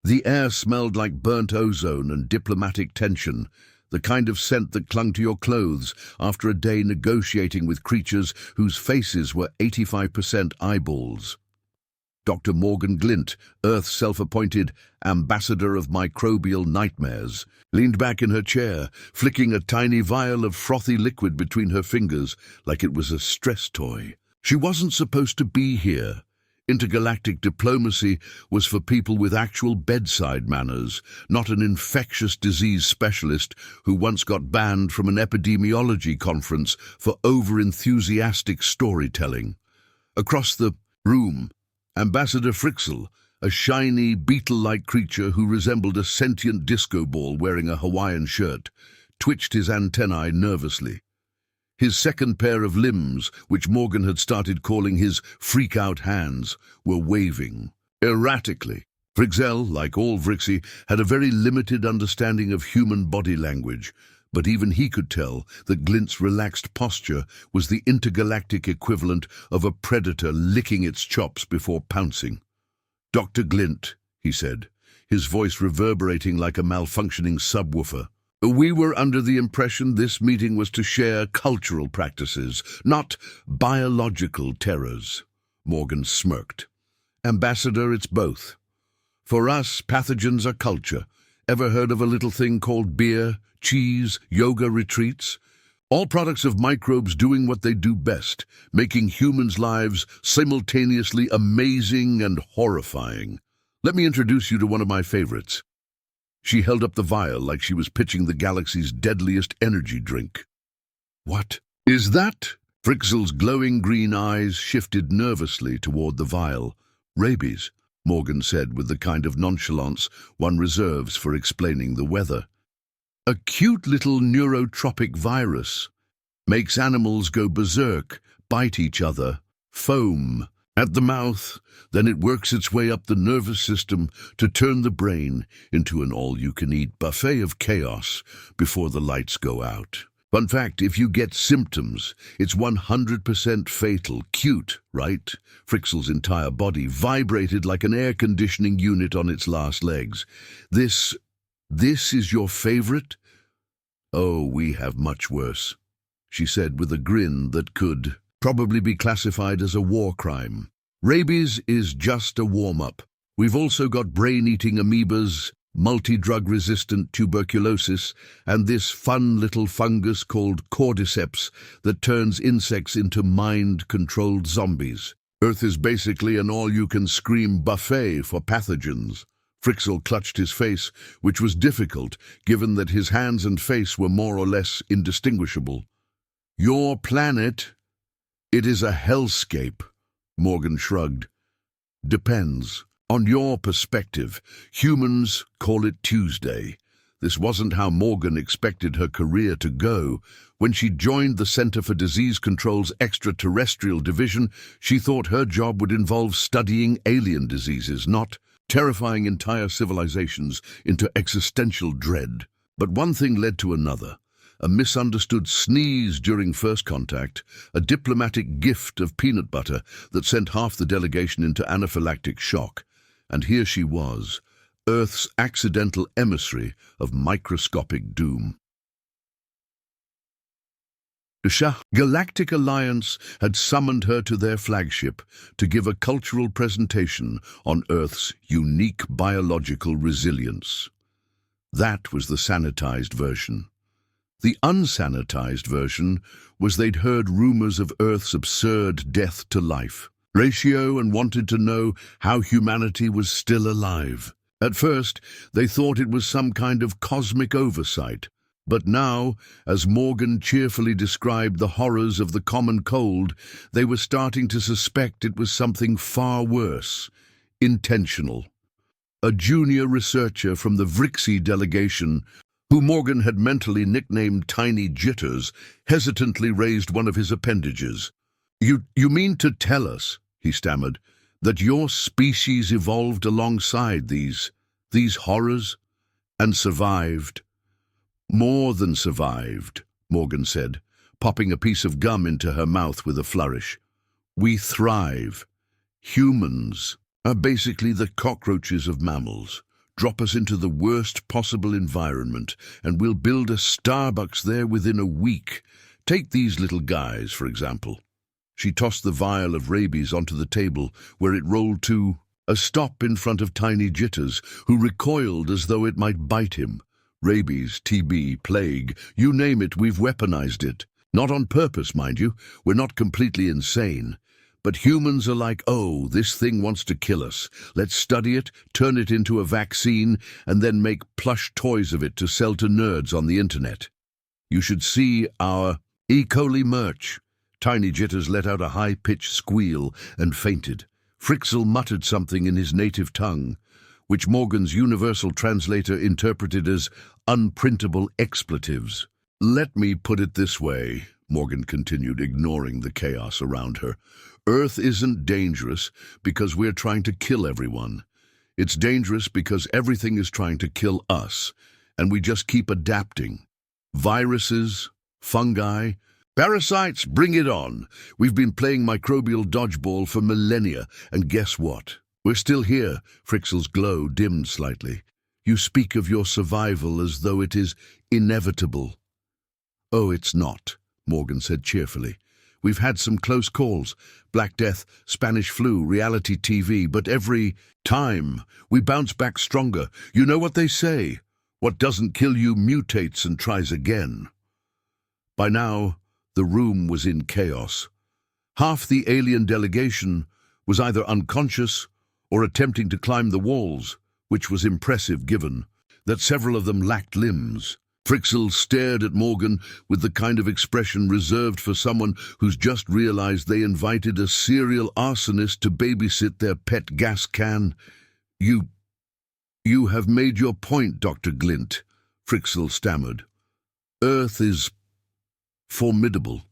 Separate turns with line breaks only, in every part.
The air smelled like burnt ozone and diplomatic tension, the kind of scent that clung to your clothes after a day negotiating with creatures whose faces were 85% eyeballs. Dr. Morgan Glint, Earth's self-appointed ambassador of microbial nightmares, leaned back in her chair, flicking a tiny vial of frothy liquid between her fingers like it was a stress toy. She wasn't supposed to be here. Intergalactic diplomacy was for people with actual bedside manners, not an infectious disease specialist who once got banned from an epidemiology conference for over-enthusiastic storytelling. Across the room, Ambassador Frixel, a shiny, beetle-like creature who resembled a sentient disco ball wearing a Hawaiian shirt, twitched his antennae nervously. His second pair of limbs, which Morgan had started calling his freak-out hands, were waving erratically. Frixel, like all Vrixi, had a very limited understanding of human body language, but even he could tell that Glint's relaxed posture was the intergalactic equivalent of a predator licking its chops before pouncing. "Dr. Glint," he said, his voice reverberating like a malfunctioning subwoofer. "We were under the impression this meeting was to share cultural practices, not biological terrors." Morgan smirked. "Ambassador, it's both. For us, pathogens are culture. Ever heard of a little thing called beer, cheese, yoga retreats? All products of microbes doing what they do best, making humans' lives simultaneously amazing and horrifying. Let me introduce you to one of my favorites." She held up the vial like she was pitching the galaxy's deadliest energy drink. "What is that?" Frixel's glowing green eyes shifted nervously toward the vial. "Rabies," Morgan said with the kind of nonchalance one reserves for explaining the weather. "A cute little neurotropic virus. Makes animals go berserk, bite each other, foam at the mouth, then it works its way up the nervous system to turn the brain into an all-you-can-eat buffet of chaos before the lights go out. Fun fact, if you get symptoms, it's 100% fatal. Cute, right?" Frixel's entire body vibrated like an air conditioning unit on its last legs. This is your favorite?" "Oh, we have much worse," she said with a grin that could probably be classified as a war crime. "Rabies is just a warm-up. We've also got brain-eating amoebas, multi-drug-resistant tuberculosis, and this fun little fungus called cordyceps that turns insects into mind-controlled zombies. Earth is basically an all-you-can-scream buffet for pathogens." Frixel clutched his face, which was difficult, given that his hands and face were more or less indistinguishable. "Your planet? It is a hellscape," Morgan shrugged. "Depends. On your perspective, humans call it Tuesday." This wasn't how Morgan expected her career to go. When she joined the Center for Disease Control's extraterrestrial division, she thought her job would involve studying alien diseases, not terrifying entire civilizations into existential dread. But one thing led to another. A misunderstood sneeze during first contact, a diplomatic gift of peanut butter that sent half the delegation into anaphylactic shock. And here she was, Earth's accidental emissary of microscopic doom. The Galactic Alliance had summoned her to their flagship to give a cultural presentation on Earth's unique biological resilience. That was the sanitized version. The unsanitized version was they'd heard rumors of Earth's absurd death to life ratio and wanted to know how humanity was still alive. At first, they thought it was some kind of cosmic oversight. But now, as Morgan cheerfully described the horrors of the common cold, they were starting to suspect it was something far worse, intentional. A junior researcher from the Vrixi delegation, who Morgan had mentally nicknamed Tiny Jitters, hesitantly raised one of his appendages. You mean to tell us," he stammered, "that your species evolved alongside these horrors and survived?" "More than survived," Morgan said, popping a piece of gum into her mouth with a flourish. "We thrive. Humans are basically the cockroaches of mammals, Drop us into the worst possible environment, and we'll build a Starbucks there within a week. Take these little guys, for example." She tossed the vial of rabies onto the table, where it rolled to a stop in front of Tiny Jitters, who recoiled as though it might bite him. Rabies, TB, plague, you name it, we've weaponized it. Not on purpose, mind you. We're not completely insane. But humans are like, oh, this thing wants to kill us. Let's study it, turn it into a vaccine, and then make plush toys of it to sell to nerds on the internet. You should see our E. coli merch. Tiny Jitters let out a high-pitched squeal and fainted. Frixel muttered something in his native tongue, which Morgan's universal translator interpreted as unprintable expletives. "Let me put it this way," Morgan continued, ignoring the chaos around her. "Earth isn't dangerous because we're trying to kill everyone. It's dangerous because everything is trying to kill us, and we just keep adapting. Viruses, fungi, parasites, bring it on. We've been playing microbial dodgeball for millennia, and guess what? We're still here." Frixel's glow dimmed slightly. "You speak of your survival as though it is inevitable." "Oh, it's not," Morgan said cheerfully. "We've had some close calls. Black Death, Spanish flu, reality TV, but every time we bounce back stronger. You know what they say? What doesn't kill you mutates and tries again." By now, the room was in chaos. Half the alien delegation was either unconscious or attempting to climb the walls, which was impressive given that several of them lacked limbs. Frixel stared at Morgan with the kind of expression reserved for someone who's just realized they invited a serial arsonist to babysit their pet gas can. You have made your point, Dr. Glint," Frixel stammered. "Earth is formidable."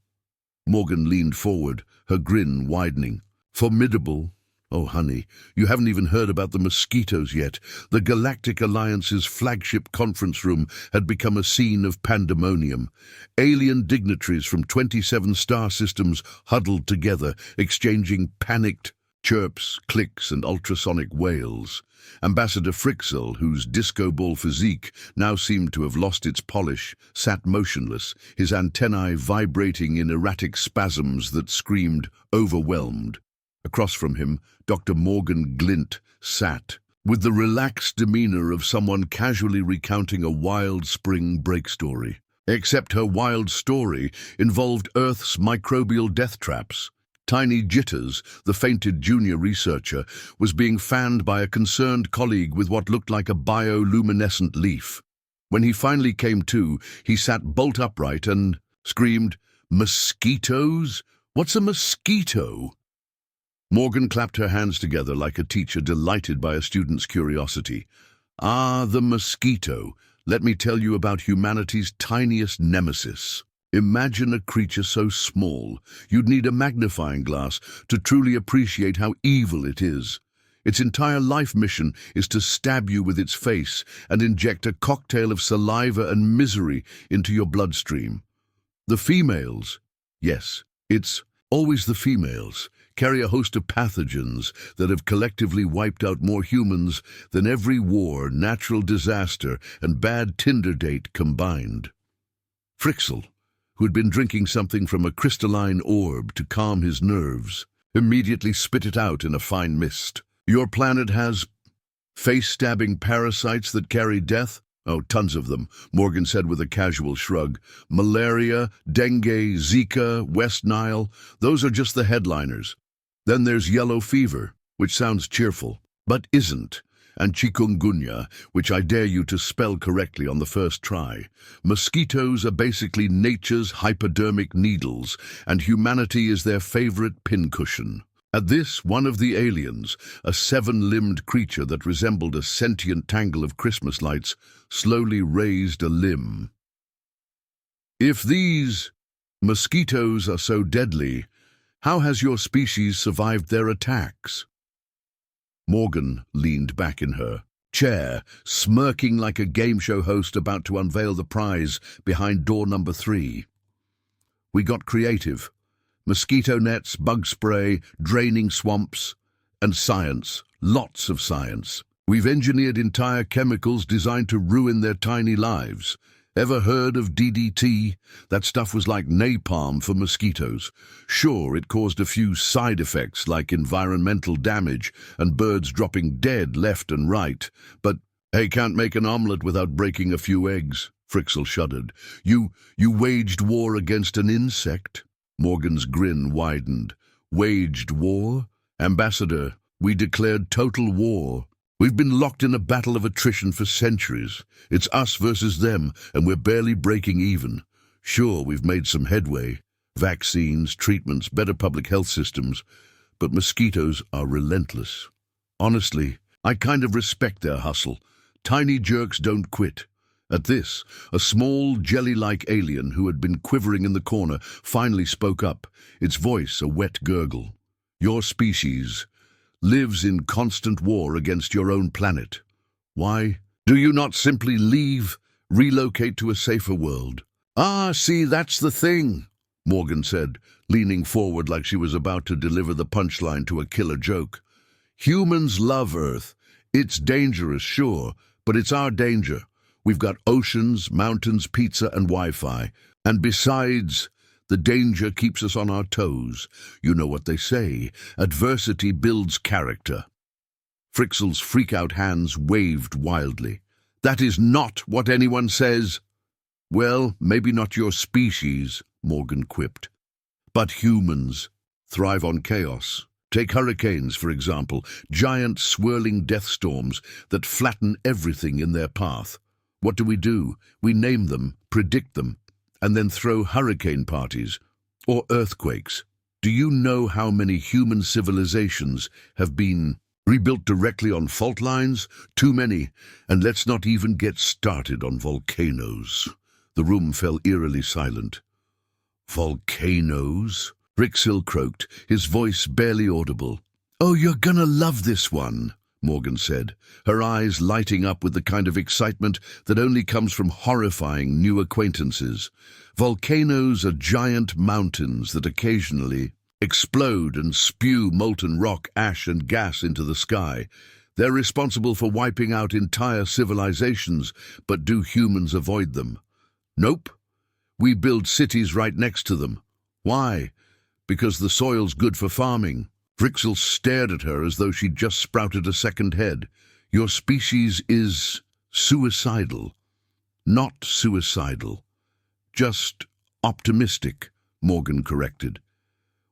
Morgan leaned forward, her grin widening. "Formidable? Oh, honey, you haven't even heard about the mosquitoes yet. The Galactic Alliance's flagship conference room had become a scene of pandemonium. Alien dignitaries from 27 star systems huddled together, exchanging panicked chirps, clicks, and ultrasonic wails. Ambassador Frixel, whose disco ball physique now seemed to have lost its polish, sat motionless, his antennae vibrating in erratic spasms that screamed, overwhelmed. Across from him, Dr. Morgan Glint sat, with the relaxed demeanor of someone casually recounting a wild spring break story. Except her wild story involved Earth's microbial death traps. Tiny Jitters, the fainted junior researcher, was being fanned by a concerned colleague with what looked like a bioluminescent leaf. When he finally came to, he sat bolt upright and screamed, "Mosquitoes? What's a mosquito?" Morgan clapped her hands together like a teacher delighted by a student's curiosity. "Ah, the mosquito. Let me tell you about humanity's tiniest nemesis. Imagine a creature so small, you'd need a magnifying glass to truly appreciate how evil it is. Its entire life mission is to stab you with its face and inject a cocktail of saliva and misery into your bloodstream. The females, yes, it's always the females, carry a host of pathogens that have collectively wiped out more humans than every war, natural disaster, and bad Tinder date combined." Frixel, who had been drinking something from a crystalline orb to calm his nerves, immediately spit it out in a fine mist. "Your planet has face-stabbing parasites that carry death?" "Oh, tons of them," Morgan said with a casual shrug. "Malaria, dengue, Zika, West Nile, those are just the headliners. Then there's yellow fever, which sounds cheerful, but isn't, and chikungunya, which I dare you to spell correctly on the first try. Mosquitoes are basically nature's hypodermic needles, and humanity is their favorite pincushion." At this, one of the aliens, a 7-limbed creature that resembled a sentient tangle of Christmas lights, slowly raised a limb. "If these mosquitoes are so deadly, how has your species survived their attacks?" Morgan leaned back in her chair, smirking like a game show host about to unveil the prize behind door number 3. "We got creative. Mosquito nets, bug spray, draining swamps, and science, lots of science. We've engineered entire chemicals designed to ruin their tiny lives. Ever heard of DDT? That stuff was like napalm for mosquitoes. Sure, it caused a few side effects like environmental damage and birds dropping dead left and right. But, hey, can't make an omelette without breaking a few eggs. Frixel shuddered. You waged war against an insect? Morgan's grin widened. Waged war? Ambassador, we declared total war. We've been locked in a battle of attrition for centuries. It's us versus them, and we're barely breaking even. Sure, we've made some headway. Vaccines, treatments, better public health systems. But mosquitoes are relentless. Honestly, I kind of respect their hustle. Tiny jerks don't quit. At this, a small, jelly-like alien who had been quivering in the corner finally spoke up, its voice a wet gurgle. Your species lives in constant war against your own planet. Why do you not simply leave, relocate to a safer world? Ah, see, that's the thing, Morgan said, leaning forward like she was about to deliver the punchline to a killer joke. Humans love Earth. It's dangerous, sure, but it's our danger. We've got oceans, mountains, pizza, and Wi-Fi. And besides, the danger keeps us on our toes. You know what they say, adversity builds character. Frixel's freak-out hands waved wildly. That is not what anyone says. Well, maybe not your species, Morgan quipped. But humans thrive on chaos. Take hurricanes, for example, giant swirling death storms that flatten everything in their path. What do? We name them, predict them, and then throw hurricane parties or earthquakes. Do you know how many human civilizations have been rebuilt directly on fault lines? Too many, and let's not even get started on volcanoes. The room fell eerily silent. Volcanoes? Frixel croaked, his voice barely audible. Oh, you're gonna love this one, Morgan said, her eyes lighting up with the kind of excitement that only comes from horrifying new acquaintances. Volcanoes are giant mountains that occasionally explode and spew molten rock, ash, and gas into the sky. They're responsible for wiping out entire civilizations, but do humans avoid them? Nope. We build cities right next to them. Why? Because the soil's good for farming. Frixel stared at her as though she'd just sprouted a second head. Your species is suicidal. Not suicidal. Just optimistic, Morgan corrected.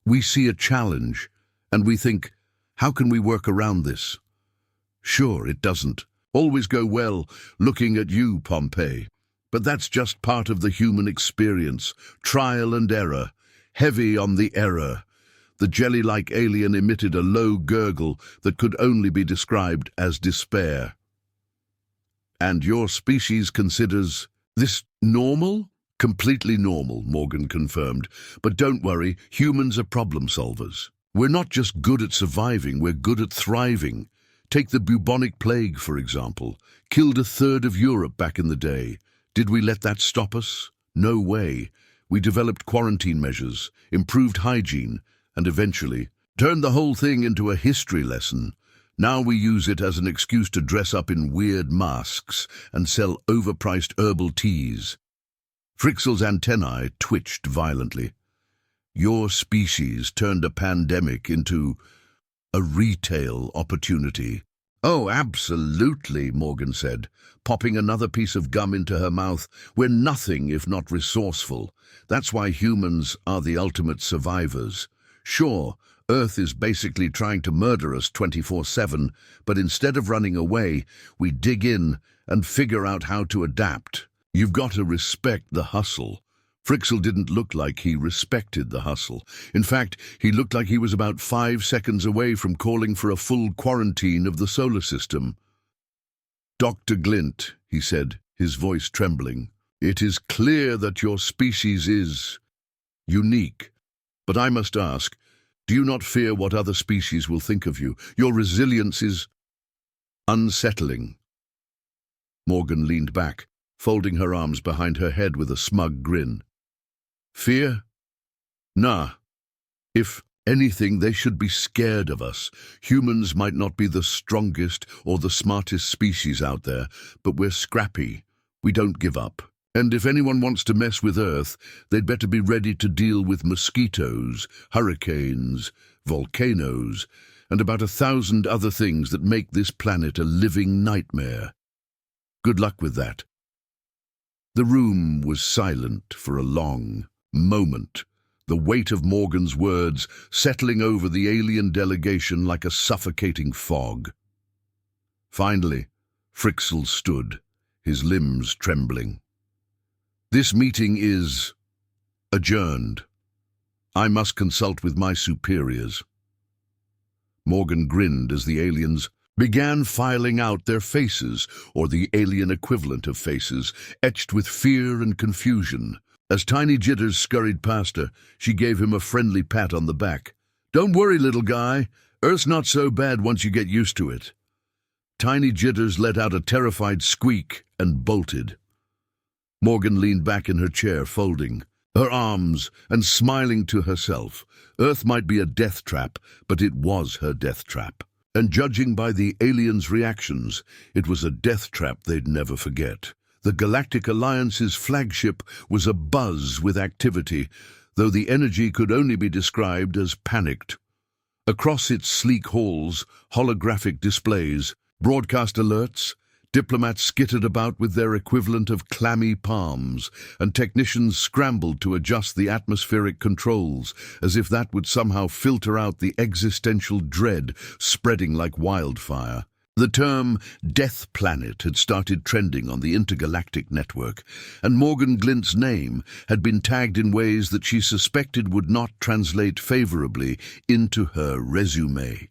We see a challenge, and we think, how can we work around this? Sure, it doesn't always go well looking at you, Pompeii. But that's just part of the human experience. Trial and error. Heavy on the error. The jelly-like alien emitted a low gurgle that could only be described as despair. And your species considers this normal? Completely normal, Morgan confirmed. But don't worry, humans are problem solvers. We're not just good at surviving, we're good at thriving. Take the bubonic plague, for example. Killed a third of Europe back in the day. Did we let that stop us? No way. We developed quarantine measures, improved hygiene, and eventually turned the whole thing into a history lesson. Now we use it as an excuse to dress up in weird masks and sell overpriced herbal teas. Frixel's antennae twitched violently. Your species turned a pandemic into a retail opportunity. Oh, absolutely, Morgan said, popping another piece of gum into her mouth. We're nothing if not resourceful. That's why humans are the ultimate survivors. Sure, Earth is basically trying to murder us 24/7, but instead of running away, we dig in and figure out how to adapt. You've got to respect the hustle. Frixel didn't look like he respected the hustle. In fact, he looked like he was about 5 seconds away from calling for a full quarantine of the solar system. Dr. Glint, he said, his voice trembling, it is clear that your species is unique. But I must ask, do you not fear what other species will think of you? Your resilience is unsettling. Morgan leaned back, folding her arms behind her head with a smug grin. Fear? Nah. If anything, they should be scared of us. Humans might not be the strongest or the smartest species out there, but we're scrappy. We don't give up. And if anyone wants to mess with Earth, they'd better be ready to deal with mosquitoes, hurricanes, volcanoes, and about 1,000 other things that make this planet a living nightmare. Good luck with that. The room was silent for a long moment, the weight of Morgan's words settling over the alien delegation like a suffocating fog. Finally, Frixell stood, his limbs trembling. This meeting is adjourned. I must consult with my superiors. Morgan grinned as the aliens began filing out their faces, or the alien equivalent of faces, etched with fear and confusion. As Tiny Jitters scurried past her, she gave him a friendly pat on the back. "Don't worry, little guy. Earth's not so bad once you get used to it." Tiny Jitters let out a terrified squeak and bolted. Morgan leaned back in her chair, folding her arms and smiling to herself. Earth might be a death trap, but it was her death trap. And judging by the aliens' reactions, it was a death trap they'd never forget. The Galactic Alliance's flagship was abuzz with activity, though the energy could only be described as panicked. Across its sleek halls, holographic displays, broadcast alerts, diplomats skittered about with their equivalent of clammy palms, and technicians scrambled to adjust the atmospheric controls, as if that would somehow filter out the existential dread spreading like wildfire. The term Death Planet had started trending on the intergalactic network, and Morgan Glint's name had been tagged in ways that she suspected would not translate favorably into her resume.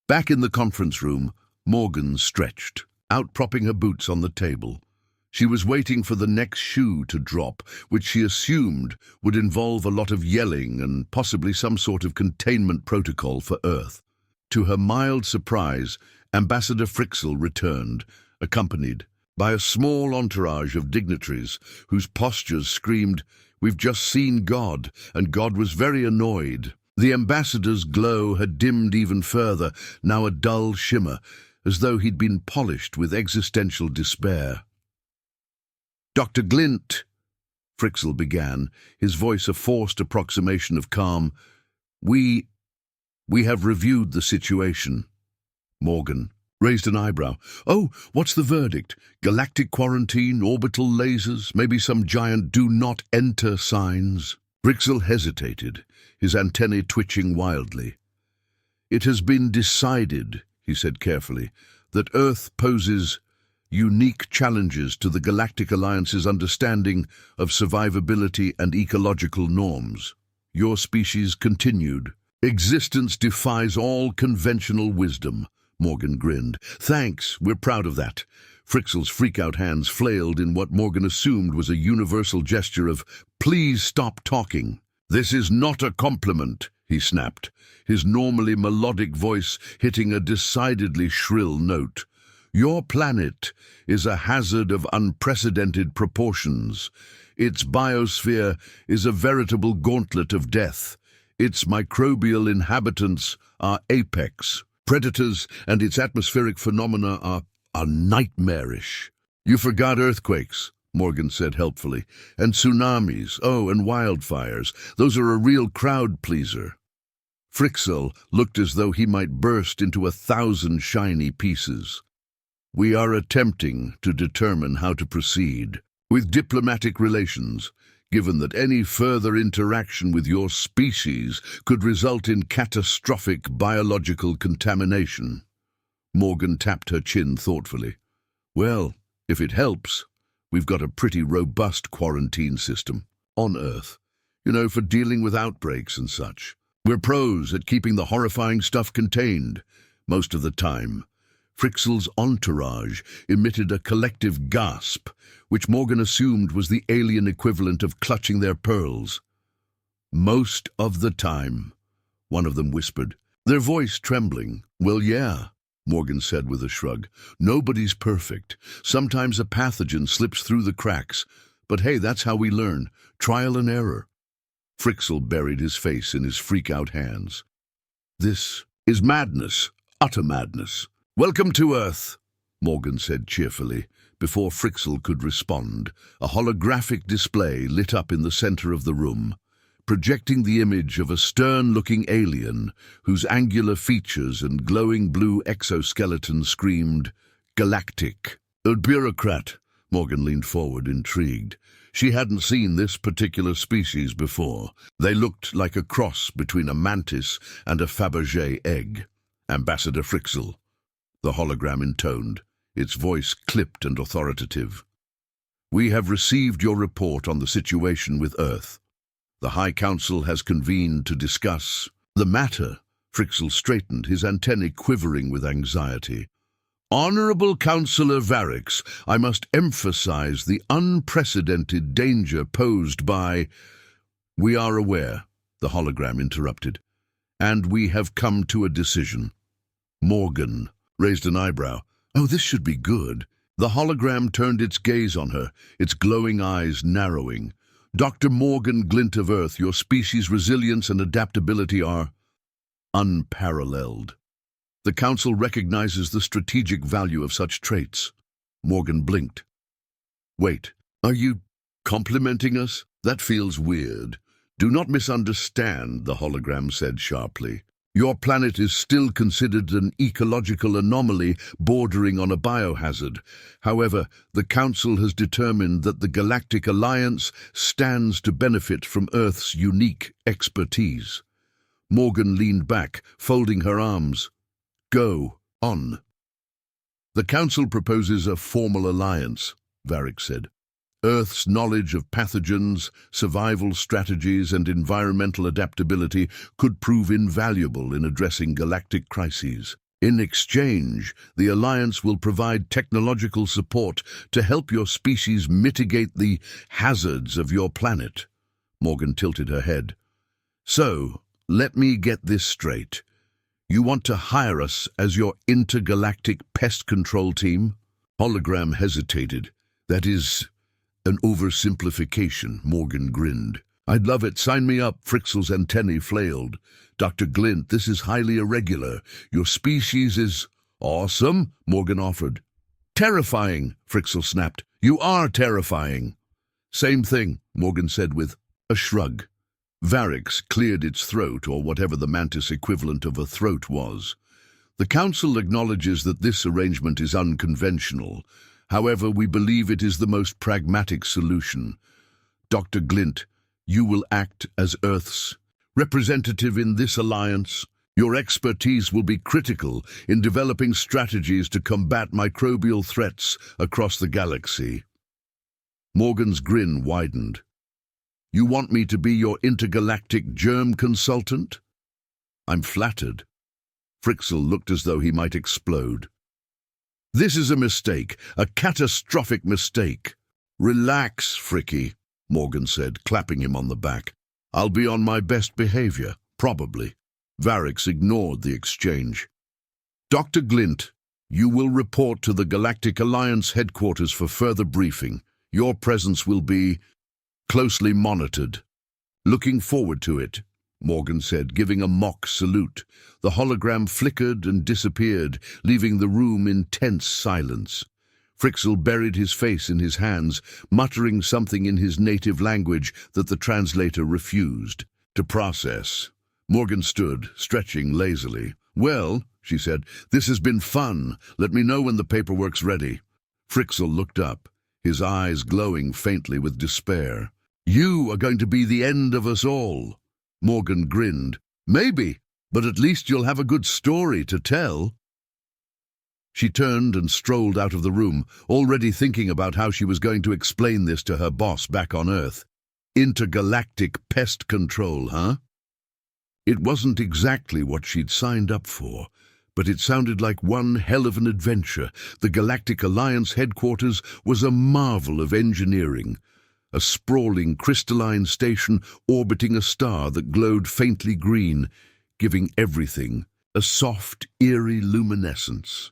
Back in the conference room, Morgan stretched, outpropping her boots on the table. She was waiting for the next shoe to drop, which she assumed would involve a lot of yelling and possibly some sort of containment protocol for Earth. To her mild surprise, Ambassador Frixell returned, accompanied by a small entourage of dignitaries whose postures screamed, "We've just seen God," and God was very annoyed. The ambassador's glow had dimmed even further, now a dull shimmer, as though he'd been polished with existential despair. "Dr. Glint," Frixell began, his voice a forced approximation of calm, We have reviewed the situation." Morgan raised an eyebrow. "Oh, what's the verdict? Galactic quarantine, orbital lasers, maybe some giant do not enter signs?" Frixell hesitated, his antennae twitching wildly. "It has been decided," he said carefully, "that Earth poses unique challenges to the Galactic Alliance's understanding of survivability and ecological norms. Your species continued. Existence defies all conventional wisdom." Morgan grinned. "Thanks, we're proud of that." Frixell's freak-out hands flailed in what Morgan assumed was a universal gesture of, "Please stop talking." "This is not a compliment," he snapped, his normally melodic voice hitting a decidedly shrill note. "Your planet is a hazard of unprecedented proportions. Its biosphere is a veritable gauntlet of death. Its microbial inhabitants are apex. Predators and its atmospheric phenomena are nightmarish." "You forgot earthquakes," Morgan said helpfully, "and tsunamis, and wildfires. Those are a real crowd-pleaser." Frixell looked as though he might burst into 1,000 shiny pieces. "We are attempting to determine how to proceed with diplomatic relations, given that any further interaction with your species could result in catastrophic biological contamination." Morgan tapped her chin thoughtfully. "Well, if it helps, we've got a pretty robust quarantine system on Earth, for dealing with outbreaks and such. We're pros at keeping the horrifying stuff contained, most of the time." Frixell's entourage emitted a collective gasp, which Morgan assumed was the alien equivalent of clutching their pearls. "Most of the time," one of them whispered, their voice trembling. "Well, yeah," Morgan said with a shrug. "Nobody's perfect. Sometimes a pathogen slips through the cracks. But hey, that's how we learn. Trial and error." Frixel buried his face in his freak-out hands. "This is madness, utter madness. Welcome to Earth," Morgan said cheerfully. Before Frixel could respond, a holographic display lit up in the center of the room, projecting the image of a stern-looking alien whose angular features and glowing blue exoskeleton screamed, "Galactic." "A bureaucrat," Morgan leaned forward, intrigued. She hadn't seen this particular species before. They looked like a cross between a mantis and a Fabergé egg. "Ambassador Frixel," the hologram intoned, its voice clipped and authoritative. "We have received your report on the situation with Earth. The High Council has convened to discuss the matter." Frixel straightened, his antennae quivering with anxiety. "Honorable Councillor Varix, I must emphasize the unprecedented danger posed by—" "We are aware," the hologram interrupted, "and we have come to a decision." Morgan raised an eyebrow. "Oh, this should be good." The hologram turned its gaze on her, its glowing eyes narrowing. "Dr. Morgan Glint of Earth, your species' resilience and adaptability are unparalleled. The Council recognizes the strategic value of such traits." Morgan blinked. "Wait, are you complimenting us? That feels weird." "Do not misunderstand," the hologram said sharply. "Your planet is still considered an ecological anomaly bordering on a biohazard. However, the Council has determined that the Galactic Alliance stands to benefit from Earth's unique expertise." Morgan leaned back, folding her arms. "Go on." "The Council proposes a formal alliance," Varric said. "Earth's knowledge of pathogens, survival strategies, and environmental adaptability could prove invaluable in addressing galactic crises. In exchange, the Alliance will provide technological support to help your species mitigate the hazards of your planet." Morgan tilted her head. "So, let me get this straight. You want to hire us as your intergalactic pest control team?" Hologram hesitated. "That is an oversimplification," Morgan grinned. "I'd love it. Sign me up." Frixel's antennae flailed. "Dr. Glint, this is highly irregular. Your species is—" "Awesome," Morgan offered. "Terrifying," Frixel snapped. "You are terrifying." "Same thing," Morgan said with a shrug. Varix cleared its throat, or whatever the mantis equivalent of a throat was. "The Council acknowledges that this arrangement is unconventional. However, we believe it is the most pragmatic solution. Dr. Glint, you will act as Earth's representative in this alliance. Your expertise will be critical in developing strategies to combat microbial threats across the galaxy." Morgan's grin widened. "You want me to be your intergalactic germ consultant?" "I'm flattered." Frixel looked as though he might explode. "This is a mistake, a catastrophic mistake." "Relax, Fricky," Morgan said, clapping him on the back. "I'll be on my best behavior, probably." Varix ignored the exchange. "Dr. Glint, you will report to the Galactic Alliance headquarters for further briefing. Your presence will be closely monitored." "Looking forward to it," Morgan said, giving a mock salute. The hologram flickered and disappeared, leaving the room in tense silence. Frixel buried his face in his hands, muttering something in his native language that the translator refused to process. Morgan stood, stretching lazily. "Well," she said, "this has been fun. Let me know when the paperwork's ready." Frixel looked up, his eyes glowing faintly with despair. "You are going to be the end of us all." Morgan grinned. "Maybe, but at least you'll have a good story to tell." She turned and strolled out of the room, already thinking about how she was going to explain this to her boss back on Earth. Intergalactic pest control, huh? It wasn't exactly what she'd signed up for, but it sounded like one hell of an adventure. The Galactic Alliance headquarters was a marvel of engineering. A sprawling crystalline station orbiting a star that glowed faintly green, giving everything a soft, eerie luminescence.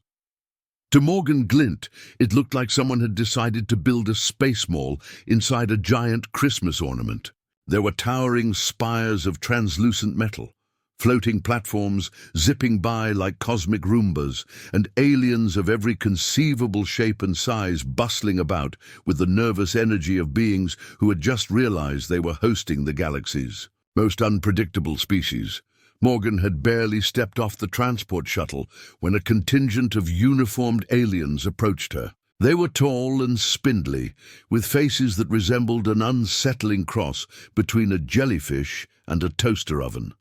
To Morgan Glint, it looked like someone had decided to build a space mall inside a giant Christmas ornament. There were towering spires of translucent metal, floating platforms zipping by like cosmic Roombas, and aliens of every conceivable shape and size bustling about with the nervous energy of beings who had just realized they were hosting the galaxy's most unpredictable species. Morgan had barely stepped off the transport shuttle when a contingent of uniformed aliens approached her. They were tall and spindly, with faces that resembled an unsettling cross between a jellyfish and a toaster oven.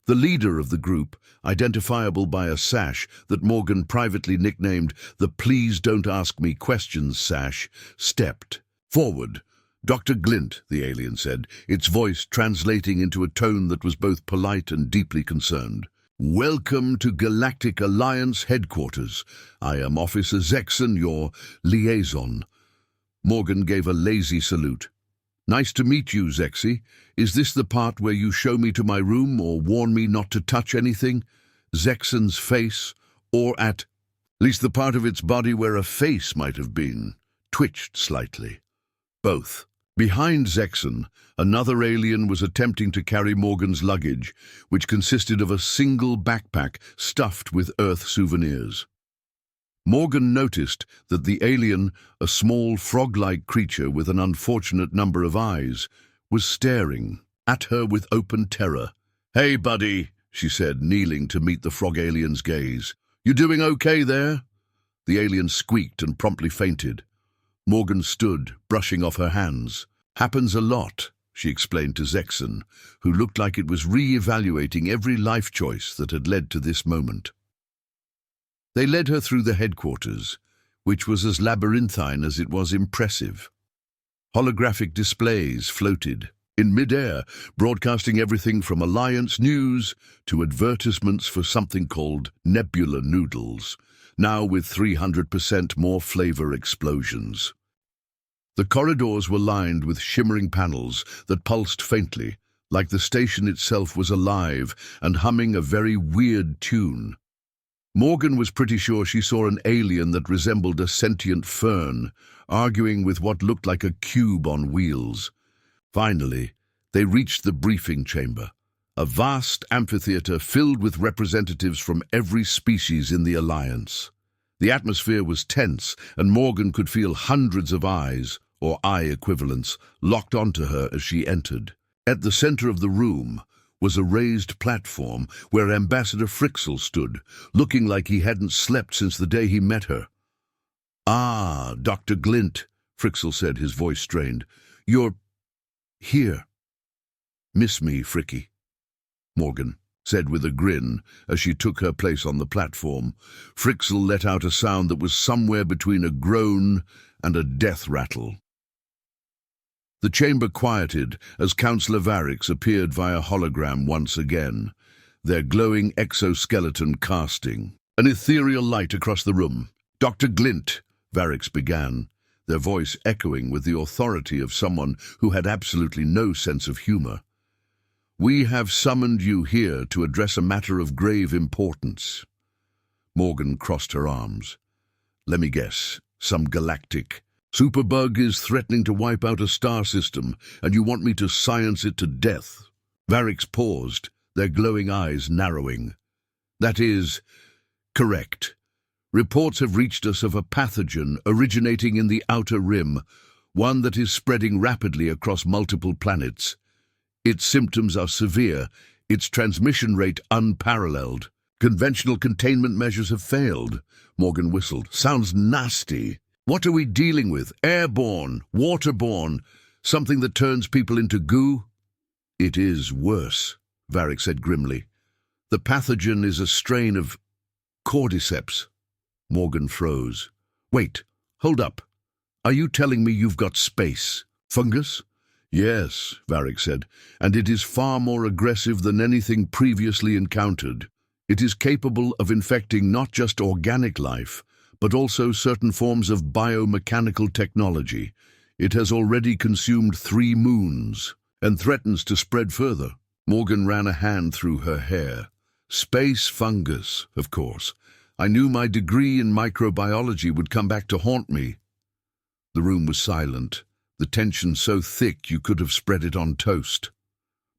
The leader of the group, identifiable by a sash that Morgan privately nicknamed the "Please Don't Ask Me Questions" sash, stepped forward. "Dr. Glint," the alien said, its voice translating into a tone that was both polite and deeply concerned. "Welcome to Galactic Alliance headquarters. I am Officer Zexon, your liaison." Morgan gave a lazy salute. "Nice to meet you, Zexy. Is this the part where you show me to my room or warn me not to touch anything?" Zexon's face, or at least the part of its body where a face might have been, twitched slightly. Both. Behind Zexon, another alien was attempting to carry Morgan's luggage, which consisted of a single backpack stuffed with Earth souvenirs. Morgan noticed that the alien, a small frog-like creature with an unfortunate number of eyes, was staring at her with open terror. "Hey, buddy," she said, kneeling to meet the frog alien's gaze. "You doing okay there?" The alien squeaked and promptly fainted. Morgan stood, brushing off her hands. "Happens a lot," she explained to Zexon, who looked like it was re-evaluating every life choice that had led to this moment. They led her through the headquarters, which was as labyrinthine as it was impressive. Holographic displays floated in mid-air, broadcasting everything from Alliance news to advertisements for something called Nebula Noodles, now with 300% more flavor explosions. The corridors were lined with shimmering panels that pulsed faintly, like the station itself was alive and humming a very weird tune. Morgan was pretty sure she saw an alien that resembled a sentient fern, arguing with what looked like a cube on wheels. Finally, they reached the briefing chamber, a vast amphitheater filled with representatives from every species in the Alliance. The atmosphere was tense, and Morgan could feel hundreds of eyes, or eye equivalents, locked onto her as she entered. At the center of the room was a raised platform where Ambassador Frixel stood, looking like he hadn't slept since the day he met her. "Ah, Dr. Glint," Frixel said, his voice strained. "You're here." "Miss me, Fricky," Morgan said with a grin as she took her place on the platform. Frixel let out a sound that was somewhere between a groan and a death rattle. The chamber quieted as Councillor Varix appeared via hologram once again, their glowing exoskeleton casting an ethereal light across the room. "Dr. Glint," Varix began, their voice echoing with the authority of someone who had absolutely no sense of humor. "We have summoned you here to address a matter of grave importance." Morgan crossed her arms. "Let me guess, some galactic superbug is threatening to wipe out a star system, and you want me to science it to death?" Varix paused, their glowing eyes narrowing. "That is correct. Reports have reached us of a pathogen originating in the Outer Rim, one that is spreading rapidly across multiple planets. Its symptoms are severe, its transmission rate unparalleled. Conventional containment measures have failed," Morgan whistled. "Sounds nasty. What are we dealing with? Airborne? Waterborne? Something that turns people into goo?" "It is worse," Varric said grimly. "The pathogen is a strain of cordyceps." Morgan froze. "Wait, hold up. Are you telling me you've got space fungus?" "Yes," Varric said, "and it is far more aggressive than anything previously encountered. It is capable of infecting not just organic life, but also certain forms of biomechanical technology. It has already consumed 3 moons and threatens to spread further." Morgan ran a hand through her hair. "Space fungus, of course. I knew my degree in microbiology would come back to haunt me." The room was silent, the tension so thick you could have spread it on toast.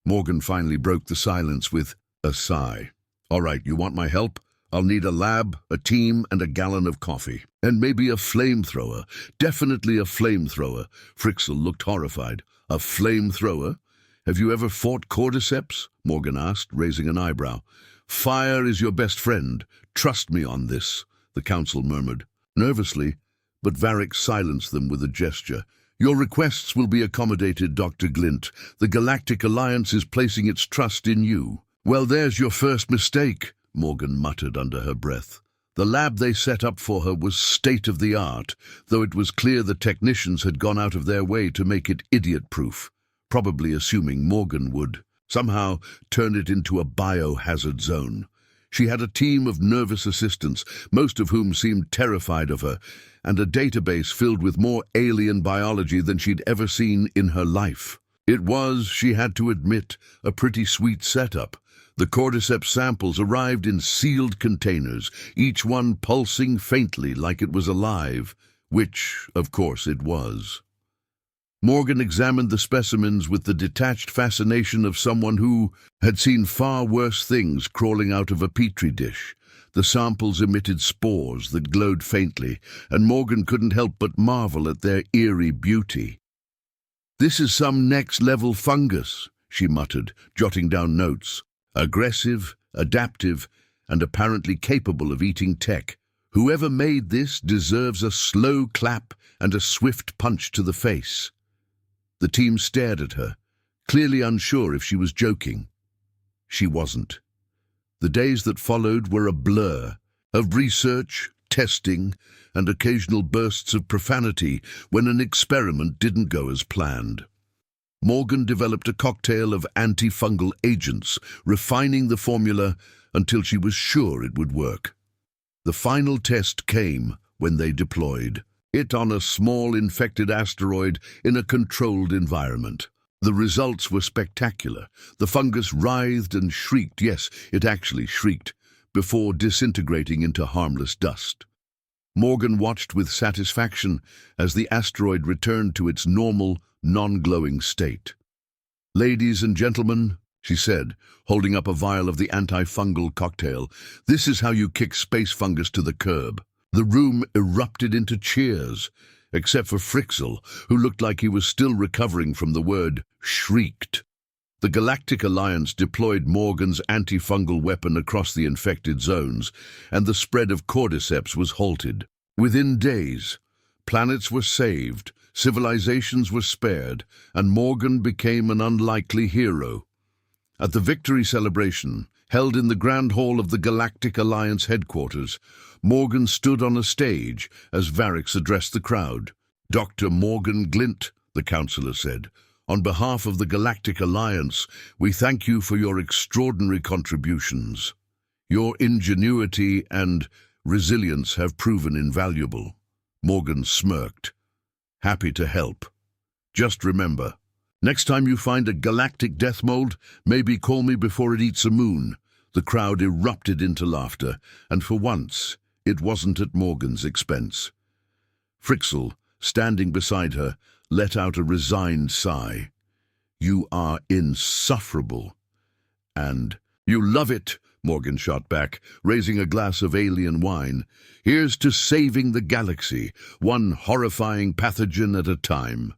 Morgan finally broke the silence with a sigh. All right, you want my help? I'll need a lab, a team, and a gallon of coffee. And maybe a flamethrower. Definitely a flamethrower. Frixel looked horrified. A flamethrower? Have you ever fought cordyceps? Morgan asked, raising an eyebrow. Fire is your best friend. Trust me on this, the council murmured. Nervously, but Varric silenced them with a gesture. Your requests will be accommodated, Dr. Glint. The Galactic Alliance is placing its trust in you. Well, there's your first mistake, Morgan muttered under her breath. The lab they set up for her was state-of-the-art, though it was clear the technicians had gone out of their way to make it idiot-proof, probably assuming Morgan would somehow turn it into a biohazard zone. She had a team of nervous assistants, most of whom seemed terrified of her, and a database filled with more alien biology than she'd ever seen in her life. It was, she had to admit, a pretty sweet setup. The cordyceps samples arrived in sealed containers, each one pulsing faintly like it was alive, which, of course, it was. Morgan examined the specimens with the detached fascination of someone who had seen far worse things crawling out of a petri dish. The samples emitted spores that glowed faintly, and Morgan couldn't help but marvel at their eerie beauty. "This is some next-level fungus," she muttered, jotting down notes. "Aggressive, adaptive, and apparently capable of eating tech. Whoever made this deserves a slow clap and a swift punch to the face." The team stared at her, clearly unsure if she was joking. She wasn't. The days that followed were a blur of research, testing, and occasional bursts of profanity when an experiment didn't go as planned. Morgan developed a cocktail of antifungal agents, refining the formula until she was sure it would work. The final test came when they deployed it on a small infected asteroid in a controlled environment. The results were spectacular. The fungus writhed and shrieked, yes, it actually shrieked, before disintegrating into harmless dust. Morgan watched with satisfaction as the asteroid returned to its normal, non-glowing state. "Ladies and gentlemen," she said, holding up a vial of the antifungal cocktail, "this is how you kick space fungus to the curb." The room erupted into cheers, except for Frixel, who looked like he was still recovering from the word shrieked. The Galactic Alliance deployed Morgan's antifungal weapon across the infected zones, and the spread of cordyceps was halted. Within days, planets were saved, civilizations were spared, and Morgan became an unlikely hero. At the victory celebration, held in the Grand Hall of the Galactic Alliance headquarters, Morgan stood on a stage as Varric addressed the crowd. "Dr. Morgan Glint," the counselor said, "on behalf of the Galactic Alliance, we thank you for your extraordinary contributions. Your ingenuity and resilience have proven invaluable." Morgan smirked. "Happy to help. Just remember, next time you find a galactic death mold, maybe call me before it eats a moon." The crowd erupted into laughter, and for once, it wasn't at Morgan's expense. Frixel, standing beside her, let out a resigned sigh. "You are insufferable." And, "You love it," Morgan shot back, raising a glass of alien wine. "Here's to saving the galaxy, one horrifying pathogen at a time."